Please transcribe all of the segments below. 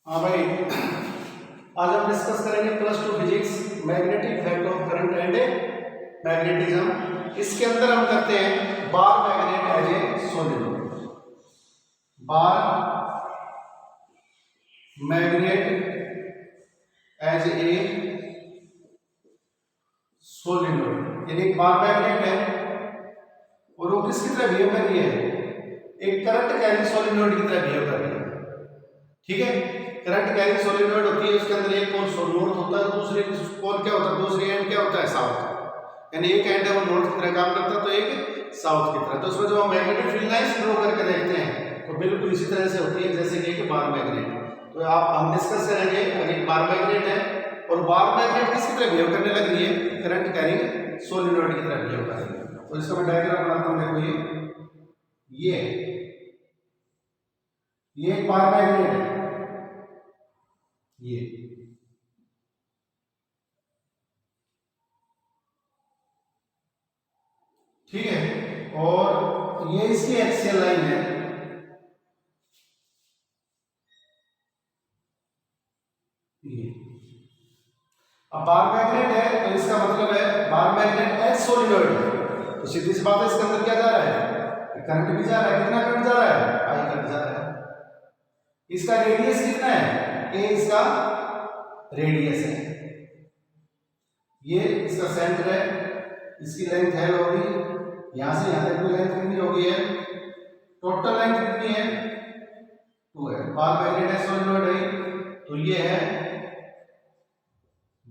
हाँ भाई, आज हम डिस्कस करेंगे +2 physics magnetic effect of current and magnetism. इसके अंदर हम करते हैं bar magnet as a solenoid. Bar magnet as a solenoid, यानी एक बार मैग्नेट है और वो किसकी तरह बिहेव कर रही है? एक करंट कैरिंग सॉलिनॉइड की तरह बिहेव कर रही है। ठीक है, करंट कैरिंग सॉलिनॉइड होती है, उसके अंदर एक पोल नॉर्थ होता है, दूसरे पोल क्या होता है, दूसरी एंड क्या होता है, साउथ। यानी एक एंड है वो नॉर्थ की तरह काम करता है तो एक साउथ की तरह। तो उसमें जो हम मैग्नेटिक फील्ड लाइंस ड्रॉ करके देखते हैं तो बिल्कुल इसी तरह से होती है जैसे कि एक बार मैग्नेट। तो आप हम डिस्कस करेंगे अगर एक बार मैग्नेट है और बार मैग्नेट किसकी तरह बिहेव करने लग रही है? करंट कैरिंग सॉलिनॉइड की तरह बिहेव कर रही है। तो इसका मैं डायग्राम बनाता हूं। देखो ये एक बार मैग्नेट है, ये ठीक है, और ये इसकी एक्सियल लाइन है। ये अब बार मैग्नेट है तो इसका मतलब है बार मैग्नेट एज सॉलिनॉइड है, तो सीधी सी बात है इसके अंदर क्या जा रहा है? करंट भी जा रहा है। कितना करंट जा रहा है? आई करंट जा रहा है। इसका रेडियस कितना है? ए इसका रेडियस है। ये इसका सेंटर है, इसकी लेंथ है होगी यहां से यहां तक की लेंथ कितनी होगी है? टोटल लेंथ कितनी है? 2 है। बार मैग्नेट है सॉलिनॉइड है तो ये है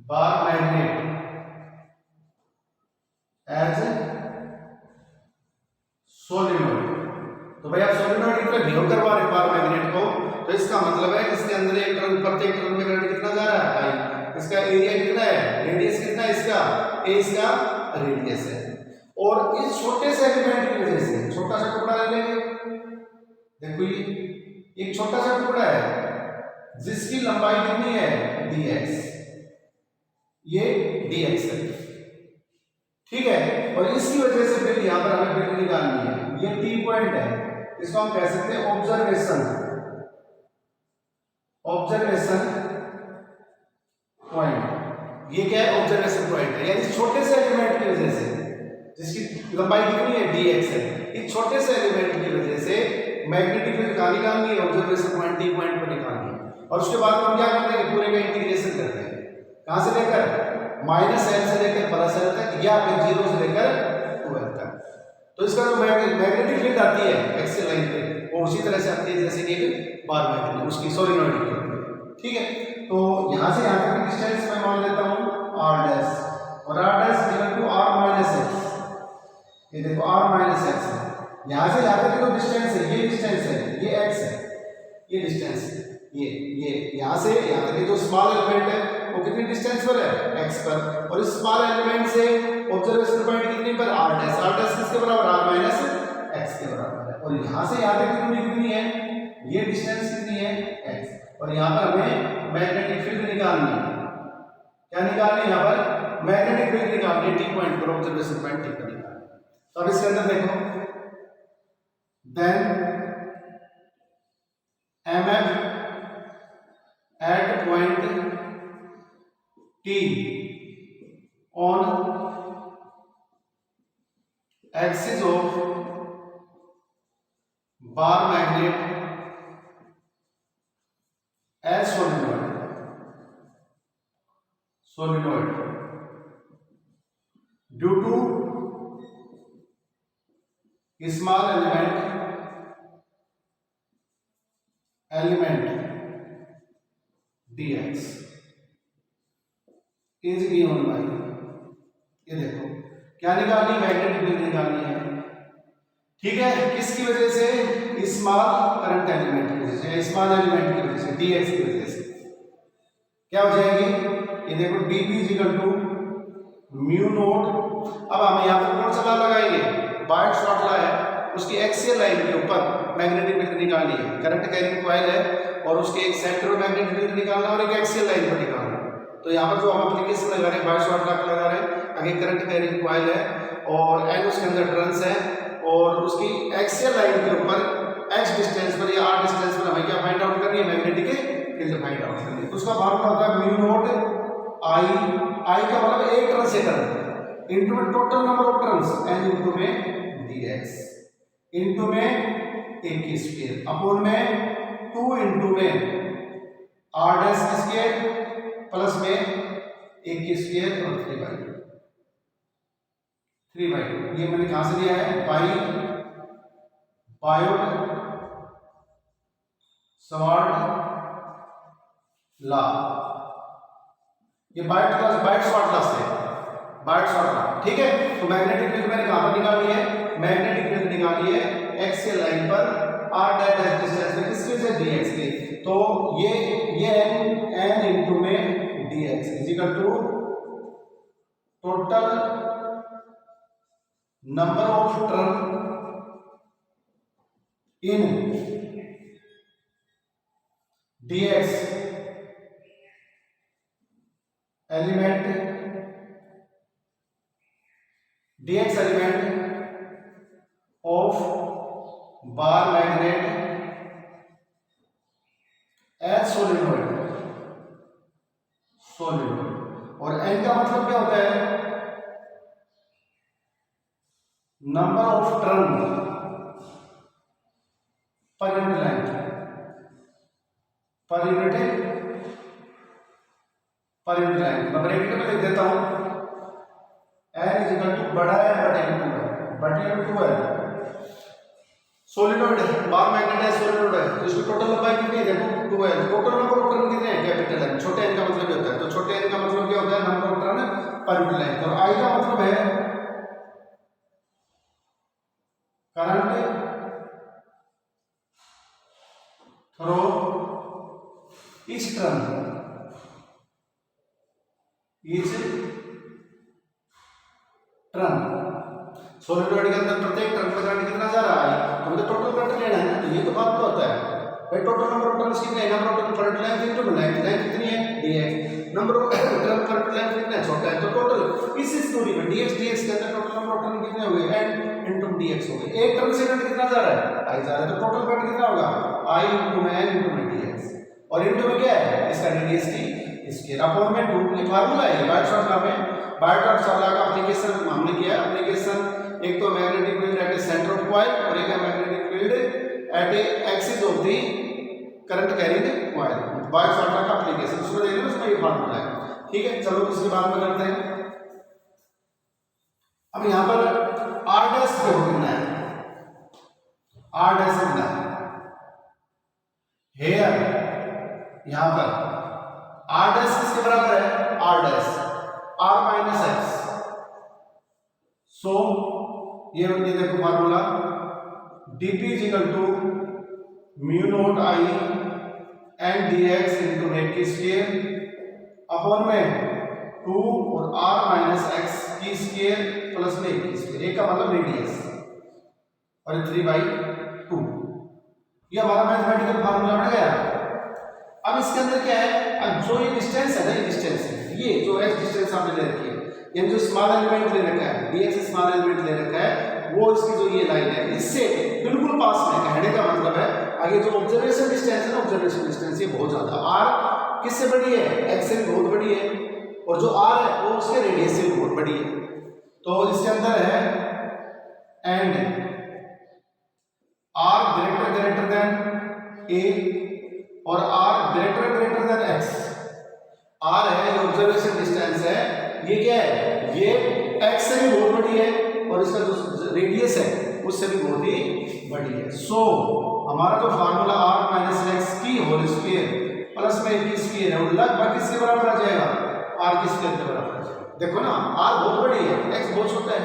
बार मैग्नेट एज सॉलिनॉइड। तो भाई आप सॉलिनॉइड की तरह बिहेव करवा रहे बार मैग्नेट को, तो इसका मतलब है इसके अंदर एक टर्न प्रत्येक टर्न में करंट कितना जा रहा है? आई। इसका एरिया कितना है? रेडियस कितना है इसका? ए इसका रेडियस है। और इस छोटे से एलिमेंट की वजह से छोटा सा टुकड़ा ले लेंगे। देखो ये एक छोटा सा टुकड़ा है जिसकी लंबाई कितनी है? dx। ये dx है, ठीक है। और इसकी वजह से फिर यहां पर हमें बिंदु निकालनी है। ये T पॉइंट है, इसको हम कह सकते हैं ऑब्जर्वेशन पॉइंट। ये क्या है? ऑब्जर्वेशन पॉइंट है। यानी छोटे से एलिमेंट की वजह से जिसकी लंबाई कितनी है? dx है। इस छोटे से एलिमेंट की वजह से मैग्नेटिक फील्ड कहां निकालनी है? ऑब्जर्वेशन पॉइंट T पॉइंट पर निकालनी है। और उसके बाद हम क्या करते हैं? पूरे का इंटीग्रेशन करते हैं। कहां से लेकर? -l से लेकर +l तक या फिर 0 से लेकर 2l तक। तो इसका जो मैग्नेटिक फील्ड आती है एक्सियल लाइन पे वो उसी तरह से आती है जैसे कि एक बार मैग्नेट उसकी सॉलिनॉइड की होती है। ठीक है, तो यहां से यहां तक की डिस्टेंस मैं मान लेता हूं r' और r' equal to r - x। ये देखो r - x है। यहां से यहां तक की जो डिस्टेंस है ये डिस्टेंस है, ये x है, ये डिस्टेंस है। ये यहां से यहां तक जो स्मॉल एलिमेंट है वो कितनी डिस्टेंस पर है? x पर। और इस स्मॉल एलिमेंट से ऑब्जर्वेशन पॉइंट कितनी पर? r' किसके बराबर? r - x के बराबर है। और यहां से यहां तक की दूरी कितनी है? ये डिस्टेंस कितनी है? x। और यहां पर हमें मैग्नेटिक फील्ड निकालनी है। क्या निकालनी है? यहां पर मैग्नेटिक फील्ड निकालनी है T पॉइंट पर, ऑब्जर्वेशन पॉइंट T पर निकालनी है। तो अब इसके अंदर देखो, then mf at point T on axis of bar magnet as solenoid due to small element dx is given by। ये देखो क्या निकालनी है? मैग्नेटिक फील्ड निकालनी है। ठीक है, किसकी वजह से? स्मॉल करंट एलिमेंट की वजह से, स्मॉल एलिमेंट की वजह से, dx की वजह से क्या हो जाएगी? ये देखो dp μ0। अब हम यहां पर कौन सा लॉ लगाएंगे? बायट-शॉर्ट लॉ है। उसकी एक्सियल लाइन के ऊपर मैग्नेटिक फील्ड निकालनी है। करंट कैरिंग कॉइल है और उसके एक सेंटर में मैग्नेटिक फील्ड निकालना और एक एक्सियल लाइन पर निकालना। तो यहाँ पर जो हम एप्लीकेशन लगा रहे हैं बायट-शॉर्ट लॉ लगा रहे हैं। आगे करंट कैरिंग कॉइल है और एन उसके अंदर टर्न्स है और उसकी एक्सियल लाइन के ऊपर x डिस्टेंस पर या r डिस्टेंस पर हमें क्या फाइंड आउट करनी है? मैग्नेटिक से फाइंड आउट करनी है। उसका फॉर्मूला होता है म्यू नॉट आई का मतलब एक टर्न से करंट इनटू में total number of turns N into में dx इनटू में a की स्क्वायर अपॉन में 2 इनटू में r डैश की स्क्वायर प्लस में a की स्क्वायर और 3/2 ये मैंने कहां से लिया है बायोट सवार्ट लॉ। ये बायोट सवार्ट लॉ से बायोट सवार्ट लॉ, ठीक है। तो मैग्नेटिक फील्ड मैंने कहां पर निकाली है, मैग्नेटिक फील्ड निकाली है एक्सियल लाइन पर r डैश डिस्टेंस में किसकी वजह से dx की। तो ये n इनटू में dx is equal to total number of turn in dx element of bar magnet as solenoid और n का मतलब क्या होता है, number of turn per unit length मैं ब्रैकेट में लिख देता हूं n इज इक्वल टू बड़ा है बटे 2 है। सोलिनोइड बार मैग्नेट है, सोलिनोइड है, तो इसकी टोटल लंबाई कितनी है देखो 2 है। टोटल नंबर ऑफ टर्न कितने हैं, कैपिटल है। छोटे n का मतलब क्या होता है, तो छोटे n का मतलब क्या होता है, number of turn per unit length. और i का मतलब है current through each turn solenoid के अंदर प्रत्येक टर्न पर करंट कितना जा रहा है, तो मुझे टोटल करंट लेना है ना, तो ये तो फार्मूला होता है भाई। टोटल नंबर ऑफ टर्न्स कितने हैं, number of turn current length into length कितनी है dx, number of turn current length कितना है छोटा है, तो टोटल इस दूरी में dx के अंदर टोटल नंबर ऑफ टर्न कितने हो गए n इनटू dx हो गए। एक टर्न से करंट कितना जा रहा है, i जा रहा है, तो टोटल करंट कितना होगा i इनटू में n इनटू में dx और इनटू में क्या है इसका रेडियस की स्क्वायर अपॉन में 2। ये फार्मूला है बायोट लॉ में। बायोट लॉ का एप्लीकेशन हमने किया एप्लीकेशन, एक तो magnetic field eight A centre of coil और एक है magnetic field eight A axis of the current carrying coil. Biot law का एप्लीकेशन उसमें देखना, उसमें ये फार्मूला है, ठीक है। चलो उसके बाद में करते हैं। अब यहां पर r डैश को ढूंढना है, r डैश ढूंढना है हेयर। यहां पर r डैश किसके बराबर है, r dash r minus x। So ये देखो formula dp is equal to mu not i n dx into net की स्क्वायर अपॉन में 2 और r माइनस x की स्क्वायर प्लस में की स्क्वायर, एक का मतलब रेडियस और 3/2। ये हमारा मैथमेटिकल फार्मूला बन गया। अब इसके अंदर क्या है, अब जो ये डिस्टेंस है ना, ये डिस्टेंस है, ये जो x डिस्टेंस आपने ले रखी है, यानी जो स्मॉल एलिमेंट ले रखा है dx स्मॉल एलिमेंट ले रखा है, वो इसकी जो ये लाइन है इससे बिल्कुल पास में, कहने का मतलब है आगे जो ऑब्जर्वेशन डिस्टेंस है ना, ऑब्जर्वेशन डिस्टेंस ये बहुत ज्यादा r किससे बड़ी है, x से बहुत बड़ी है, और जो r है वो उसके रेडियस से बहुत बड़ी है। तो इसके अंदर है and r greater than a और r greater than x। r है ये ऑब्जर्वेशन डिस्टेंस है, ये क्या है, ये x से भी बहुत बड़ी है और इसका जो रेडियस है उससे भी बहुत ही बड़ी है। सो हमारा जो फार्मूला r माइनस एक्स की होल स्क्वायर प्लस में की स्क्वायर है वो लगभग किसके बराबर आ जाएगा, r की स्क्वायर के बराबर आ जाएगा। देखो ना r बहुत बड़ी है, x बहुत छोटा है,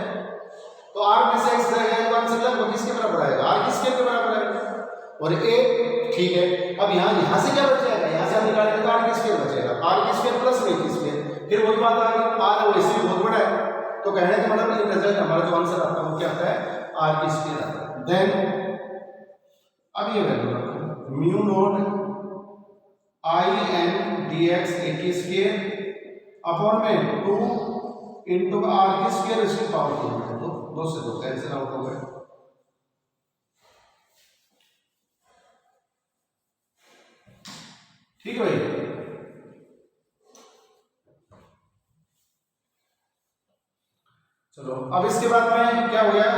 तो r में से x जाएगा तो आंसर लगभग किसके बराबर आएगा, r की स्क्वायर के बराबर आएगा। और a ठीक है, अब यहाँ से क्या बच जाएगा, यहाँ से हम निकालेंगे तो r की स्क्वायर बचेगा, r की स्क्वायर प्लस में की स्क्वायर, फिर वही बात आ गई, r वैसे भी बहुत बड़ा है, तो कहने का मतलब ये रिजल्ट हमारा जो आंसर आता है वो क्या आता है, r की स्क्वायर आता है। देन अब ये वैल्यू रखो mu not i n dx a की स्क्वायर अपॉन में 2 इनटू r की स्क्वायर इसकी पावर 3 में, तो 2 से 2 कैंसिल आउट हो गए। ठीक है भाई। चलो अब इसके बाद में क्या हो गया,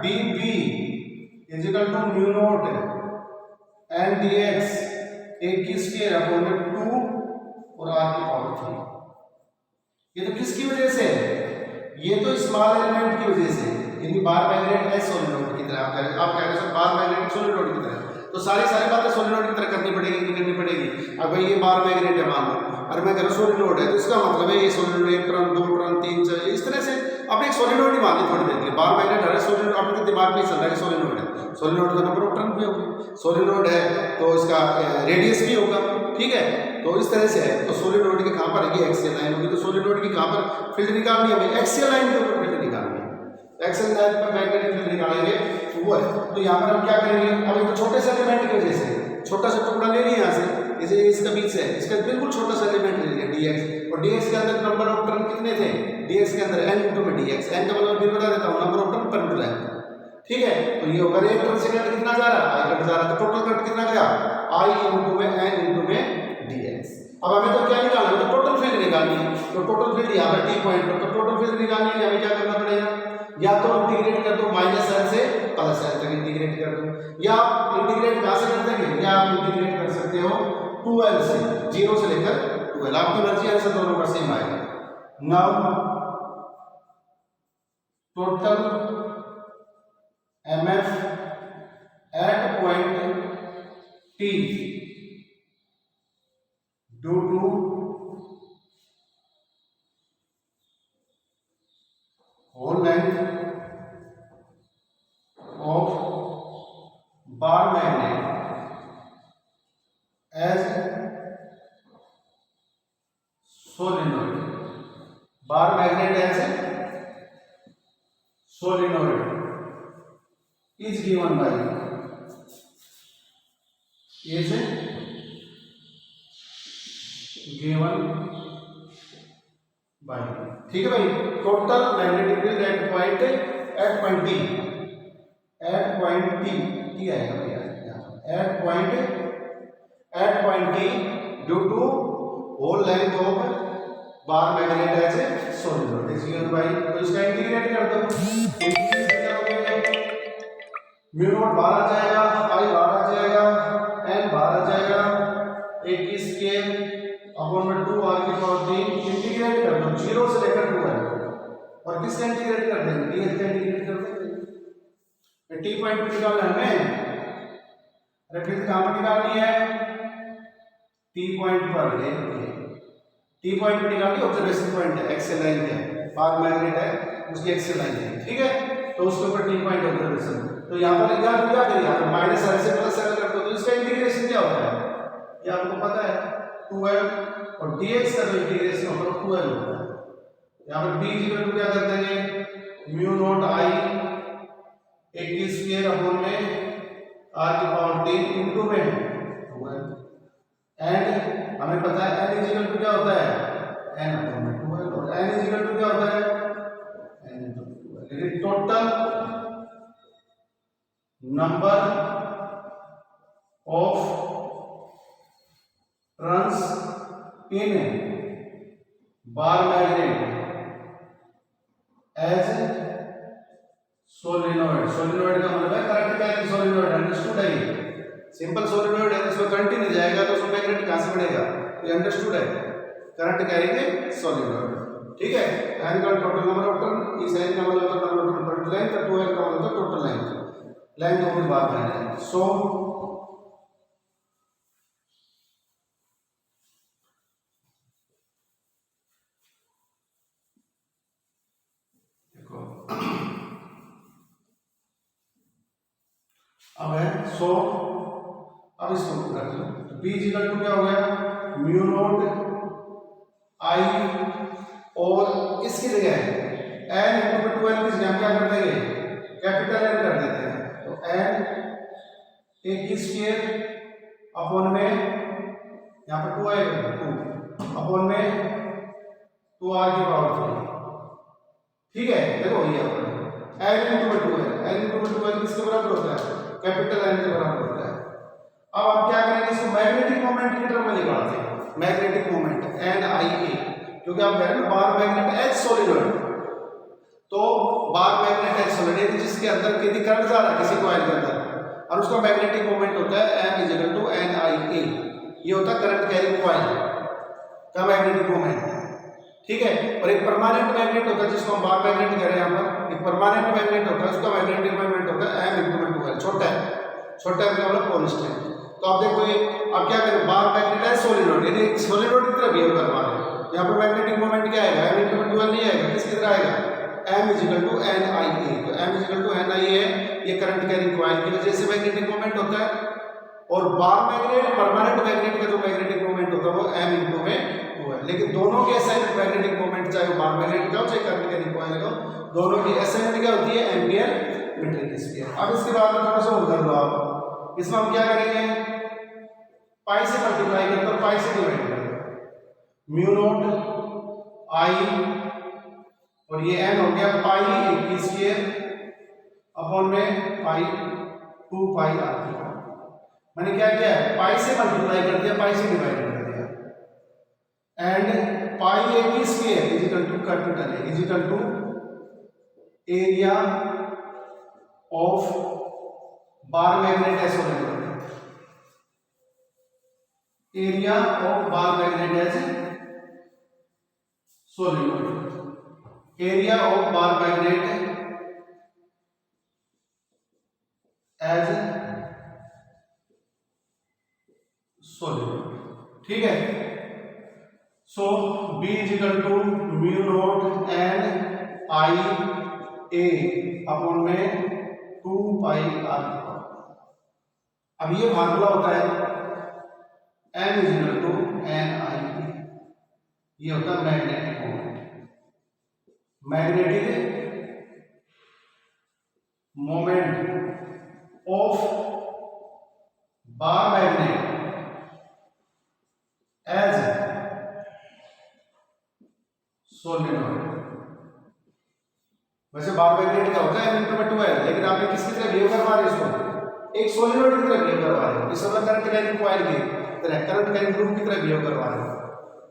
D B is equal to mu naught N D X एक की स्क्वायर अपॉन में 2 और आर की पावर 3। ये तो किसकी वजह से है, ये तो स्मॉल एलिमेंट की वजह से, यानी बार मैग्नेट है सोलेनोइड की तरह। आप कह रहे हो बार मैग्नेट सोलेनोइड की तरह, तो सारी बातें सोलेनोइड की तरह करनी पड़ेगी कि करनी पड़ेगी। अब भाई ये बार मैग्नेट है मान लो, और मैं कह रहा हूं सोलेनोइड है, तो इसका मतलब है ये सोलेनोइड 1 टर्न 2 टर्न 3 4 इस तरह से आप एक सोलेनोइड ही मान ली थोड़ी देर के लिए। बार मैग्नेट है सोलेनोइड, आपके दिमाग में चल रहा है सोलेनोइड है, सोलेनोइड का नंबर ऑफ टर्न भी होगा, सोलेनोइड है तो इसका रेडियस भी होगा, ठीक है। तो इस तरह से है, तो सोलेनोइड के कहां पर है, एक्सियल लाइन होगी, तो सोलेनोइड की कहां पर फील्ड निकालनी है भाई, एक्सियल लाइन के ऊपर फील्ड निकालनी है। एक्सियल लाइन पर मैग्नेटिक फील्ड निकालेंगे तो वो है। तो यहां पर हम क्या करेंगे, अब एक छोटे से एलिमेंट की वजह से छोटा सा टुकड़ा ले लिया यहां से, इसे इसका बीच से इसका बिल्कुल छोटा सा एलिमेंट ले लिया dx, और dx के अंदर नंबर ऑफ टर्न कितने थे, dx के अंदर n इनटू में dx, n का मतलब फिर बता देता हूं नंबर ऑफ टर्न पर मीटर है, ठीक है। तो ये होगा 1 टर्न सेकंड कितना जा रहा है, i कट जा रहा है, तो टोटल कट कितना गया, i इनटू में n इनटू में dx। अब हमें तो क्या निकालना है, तो टोटल फील्ड निकालनी है, तो टोटल फील्ड यहां पर t पॉइंट पर, तो टोटल फील्ड निकालने के लिए हमें क्या करना पड़ेगा, या तो इंटीग्रेट कर दो माइनस n से प्लस n तक इंटीग्रेट कर दो, या इंटीग्रेट कहां से कर देंगे, या आप इंटीग्रेट कर सकते हो 2l से, 0 से लेकर 2l, आपकी मर्जी आंसर दोनों का सेम आएगा। Now total mf at point t due to whole length of bar magnet as solenoid, bar magnet as solenoid is given by ठीक है भाई। Total magnetic field at point T T आएगा भैया, at point T due to whole length of bar magnet as solenoid is given by, तो इसका integrate कर दो, mu naught बाहर आ जाएगा, आई बाहर आ जाएगा, एन बाहर आ जाएगा, एक की स्केल अपॉन में 2 आर की पावर 3, इंटीग्रेट कर दो 0 से लेकर 2l, और किसका इंटीग्रेट कर देंगे, ds का इंटीग्रेट कर देंगे। टी पॉइंट पे निकालना है हमें, अरे फिर कहां पर निकालनी है, टी पॉइंट पर है, टी पॉइंट पे निकालनी ऑब्जर्वेशन पॉइंट है, एक्सियल लाइन है, बार मैग्नेट है उसकी एक्सियल लाइन है, ठीक है। तो उसके ऊपर टी पॉइंट ऑब्जर्वेशन, तो यहां पर क्या करें, यहां पर माइनस l से प्लस l कर दो, तो इसका इंटीग्रेशन क्या होता है, ये आपको पता है 2l, और dx का जो इंटीग्रेशन होगा 2l होता है। यहां पर b इक्वल टू क्या कर देंगे, म्यू नॉट i एक की स्क्वायर अपॉन में r की पावर 3 इनटू में 2l, एंड हमें पता है n इक्वल टू क्या होता है, n अपॉन में 2l, और n इक्वल टू क्या होता है, n इनटू 2l, यानी total number of turns in bar magnet as solenoid, solenoid का मतलब है करंट कैरिंग सोलेनोइड, अंडरस्टूड है, सिंपल सोलेनोइड है, इसमें करंट ही नहीं जाएगा तो उसमें मैग्नेट कहां से बढ़ेगा, ये अंडरस्टूड है, करंट कैरिंग सोलेनोइड, ठीक है। एन का टोटल नंबर ऑफ टर्न, इस एन का मतलब नंबर ऑफ टर्न पर लेंथ, 2l का मतलब total length of bar magnet. So अब है सो, अब इसको पूरा कर लो, तो b इक्वल टू क्या हो गया, म्यू नॉट i, और इसकी जगह n इनटू 2l की जगह क्या कर देंगे, कैपिटल N कर देते हैं, तो n एक की स्क्वायर अपॉन में यहाँ पर 2 आएगा, 2 अपॉन में 2r की पावर 3, ठीक है। देखो ये n into 2l, n into 2l किसके बराबर होता है, कैपिटल N के बराबर होता है। अब हम क्या करेंगे, इसको मैग्नेटिक मोमेंट की टर्म में निकालते हैं, मैग्नेटिक मोमेंट NIA, क्योंकि आप कह रहे हैं ना बार मैग्नेट एज सॉलिनॉइड, तो बार मैग्नेट एज सॉलिनॉइड जिसके अंदर यदि करंट जा रहा है किसी कॉइल के अंदर और उसका मैग्नेटिक मोमेंट होता है M = NIA, ये होता है करंट कैरिंग कॉइल का मैग्नेटिक मोमेंट, ठीक है। और एक परमानेंट मैग्नेट होता है जिसको हम बार मैग्नेट कह रहे हैं यहाँ पर, एक परमानेंट मैग्नेट होता है उसका मैग्नेटिक मोमेंट होता है M × 2L, छोटा है, छोटा है मतलब कॉन्स्टेंट। तो आप देखो ये आप क्या करें, बार मैग्नेट है सोलिनॉइड, यानी एक सोलिनॉइड की तरह बिहेव करवा रहे हैं, यहाँ पर मैग्नेटिक मोमेंट क्या आएगा M × 2L नहीं आएगा, किसकी तरह आएगा M = NIA। तो M = NIA है, ये करंट कैरिंग कॉइल की वजह से मैग्नेटिक मोमेंट होता है, और बार मैग्नेट परमानेंट मैग्नेट का जो मैग्नेटिक मोमेंट होता है वो M × 2L। लेकिन दोनों के असाइनमेंट मैग्नेटिक मोमेंट चाहे वो बार मैग्नेट का हो चाहे करंट कैरिंग कॉइल का हो, दोनों की असाइनमेंट क्या होती है एम्पियर मीटर स्क्वायर। अब इसके बाद में थोड़ा सा और कर लो आप, इसमें हम क्या करेंगे, पाई से मल्टीप्लाई करते और पाई से डिवाइड करते, μ0 I और ये n हो गया पाई a² अपॉन में पाई 2 पाई r। मैंने क्या किया है, पाई से मल्टीप्लाई कर दिया, पाई से डिवाइड कर दिया, and pi a² capital A equal to area of bar magnet as solenoid, area of bar magnet as solenoid, area of bar magnet as solenoid, ठीक है। So B = μ0 n I A upon में 2 पाई r। अब ये formula होता है M = NIA, ये होता है magnetic moment, magnetic moment of bar magnet as solenoid. वैसे बार मैग्नेट क्या होता है M × 2L, लेकिन आपने किसकी तरह बिहेव करवा रहे हैं इसको, एक सोलिनॉइड की तरह बिहेव करवा रहे हैं, इस समय करंट कैरिंग कॉइल की तरह, करंट कैरिंग ग्रुप की तरह बिहेव करवा रहे हैं।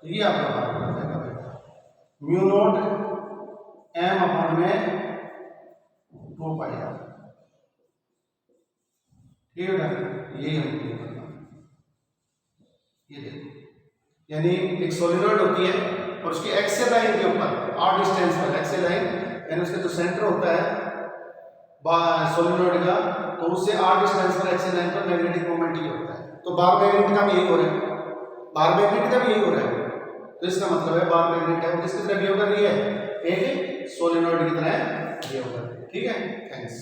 तो ये आपका फार्मूला है μ0 M अपॉन में 2 पाई r, ठीक है ना, यही हम करना। ये देखो, यानी एक सोलिनॉइड होती है और उसकी एक्सियल लाइन के ऊपर r डिस्टेंस पर, एक्सियल लाइन यानी उसका जो सेंटर होता है सोलिनॉइड का, तो उससे r डिस्टेंस पर एक्सियल लाइन पर मैग्नेटिक मोमेंट ही होता है। तो बार मैग्नेट का भी यही हो रहा है, बार मैग्नेट का भी यही हो रहा है। तो इसका मतलब है बार मैग्नेट है वो किसकी तरह बिहेव कर रही है, एक सोलिनॉइड की तरह बिहेव कर रही है, ठीक है। थैंक्स।